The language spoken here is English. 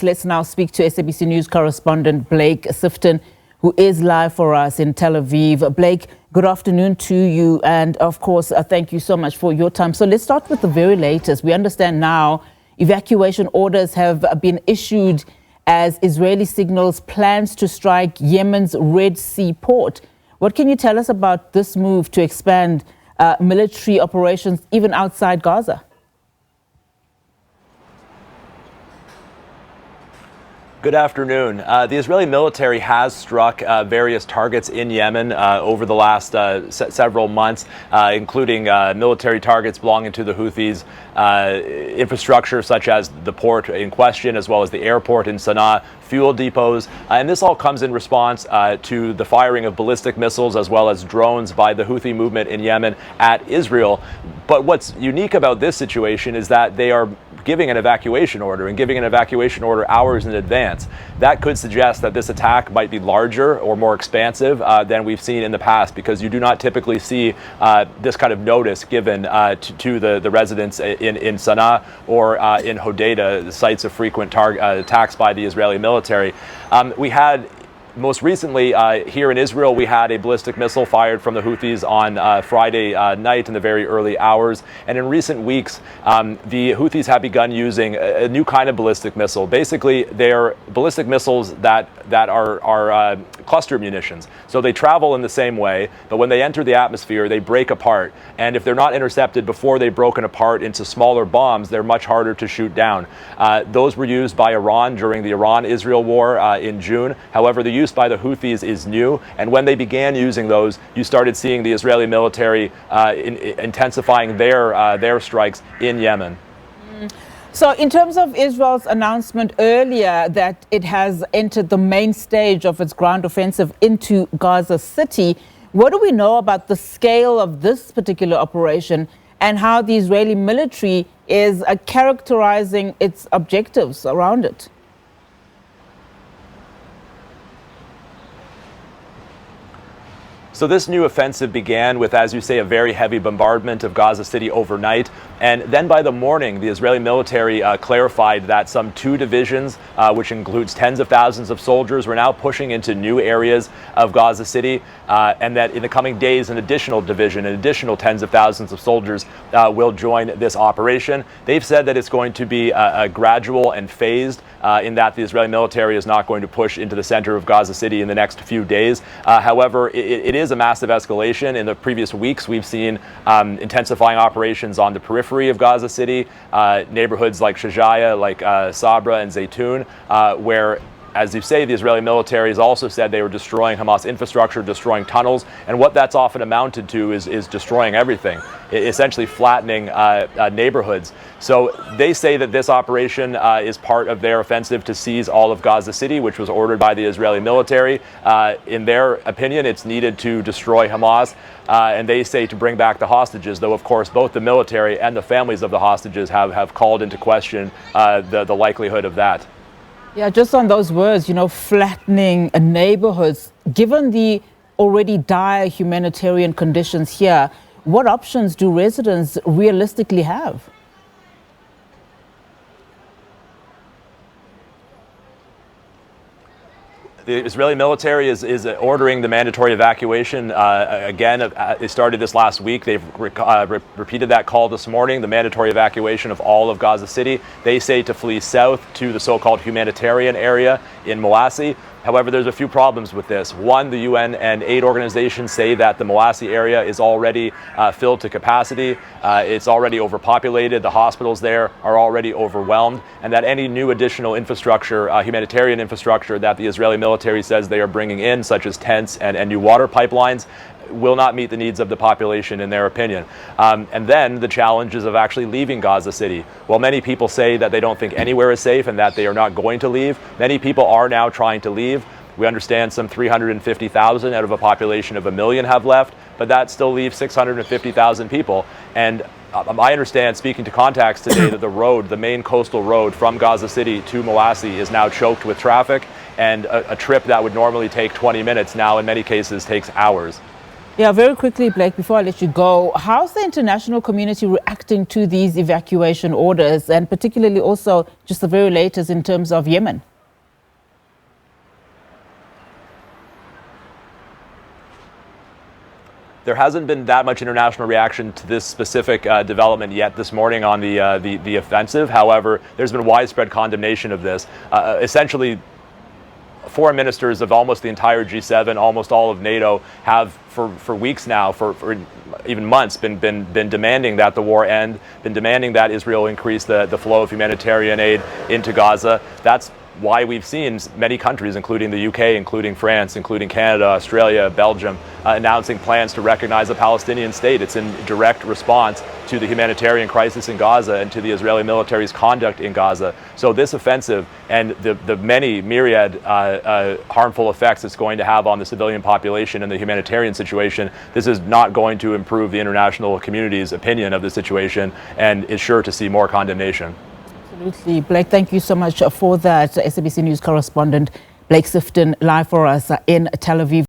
States. Let's now speak to SABC News correspondent Blake Sifton, who is live for us in Tel Aviv. Blake, good afternoon to you. And of course, thank you so much for your time. So let's start with the very latest. We understand now evacuation orders have been issued as Israeli signals plans to strike Yemen's Red Sea port. What can you tell us about this move to expand military operations even outside Gaza? Good afternoon. The Israeli military has struck various targets in Yemen over the last several months, including military targets belonging to the Houthis, infrastructure such as the port in question, as well as the airport in Sana'a, fuel depots. And this all comes in response to the firing of ballistic missiles as well as drones by the Houthi movement in Yemen at Israel. But what's unique about this situation is that they are giving an evacuation order and giving an evacuation order hours in advance. That could suggest that this attack might be larger or more expansive than we've seen in the past, because you do not typically see this kind of notice given to the residents in Sana'a or in Hodeidah, the sites of frequent attacks by the Israeli military. We had most recently, here in Israel, we had a ballistic missile fired from the Houthis on Friday night in the very early hours. And in recent weeks, the Houthis have begun using a new kind of ballistic missile. Basically, they're ballistic missiles that are cluster munitions. So they travel in the same way, but when they enter the atmosphere, they break apart. And if they're not intercepted before they've broken apart into smaller bombs, they're much harder to shoot down. Those were used by Iran during the Iran-Israel war in June. However, the use by the Houthis is new, and when they began using those, you started seeing the Israeli military intensifying their strikes in Yemen. So in terms of Israel's announcement earlier that it has entered the main stage of its ground offensive into Gaza City, what do we know about the scale of this particular operation and how the Israeli military is characterizing its objectives around it? So this new offensive began with, as you say, a very heavy bombardment of Gaza City overnight. And then by the morning, the Israeli military clarified that some 2 divisions, which includes tens of thousands of soldiers, were now pushing into new areas of Gaza City, and that in the coming days, an additional division, an additional tens of thousands of soldiers will join this operation. They've said that it's going to be a gradual and phased, in that the Israeli military is not going to push into the center of Gaza City in the next few days. However, it is a massive escalation. In the previous weeks, we've seen intensifying operations on the periphery of Gaza City, neighborhoods like Shajaya, like Sabra and Zaytun, where, as you say, the Israeli military has also said they were destroying Hamas infrastructure, destroying tunnels, and what that's often amounted to is destroying everything, essentially flattening neighborhoods. So they say that this operation is part of their offensive to seize all of Gaza City, which was ordered by the Israeli military. In their opinion, it's needed to destroy Hamas, and they say to bring back the hostages, though, of course, both the military and the families of the hostages have called into question the likelihood of that. Yeah, just on those words, flattening neighborhoods, given the already dire humanitarian conditions here, what options do residents realistically have? The Israeli military is ordering the mandatory evacuation. Again, it started this last week. They've repeated that call this morning, the mandatory evacuation of all of Gaza City. They say to flee south to the so-called humanitarian area in Mawasi. However, there's a few problems with this. One, the UN and aid organizations say that the Mawasi area is already filled to capacity. It's already overpopulated. The hospitals there are already overwhelmed, and that any new additional infrastructure, humanitarian infrastructure that the Israeli military says they are bringing in, such as tents and new water pipelines, will not meet the needs of the population, in their opinion. And then the challenges of actually leaving Gaza City. While many people say that they don't think anywhere is safe and that they are not going to leave, many people are now trying to leave. We understand some 350,000 out of a population of 1 million have left, but that still leaves 650,000 people. And I understand, speaking to contacts today, that the main coastal road from Gaza City to Mawasi is now choked with traffic, and a trip that would normally take 20 minutes now in many cases takes hours. Yeah, very quickly, Blake, before I let you go, how's the international community reacting to these evacuation orders, and particularly also just the very latest in terms of Yemen? There hasn't been that much international reaction to this specific development yet this morning on the offensive. However, there's been widespread condemnation of this. Essentially, foreign ministers of almost the entire G7, almost all of NATO, have for weeks now, for even months, been demanding that the war end, been demanding that Israel increase the flow of humanitarian aid into Gaza. That's why we've seen many countries, including the UK, including France, including Canada, Australia, Belgium, announcing plans to recognize a Palestinian state. It's in direct response to the humanitarian crisis in Gaza and to the Israeli military's conduct in Gaza. So this offensive and the many myriad harmful effects it's going to have on the civilian population and the humanitarian situation, this is not going to improve the international community's opinion of the situation, and is sure to see more condemnation. Absolutely. Blake, thank you so much for that. SABC News correspondent Blake Sifton live for us in Tel Aviv.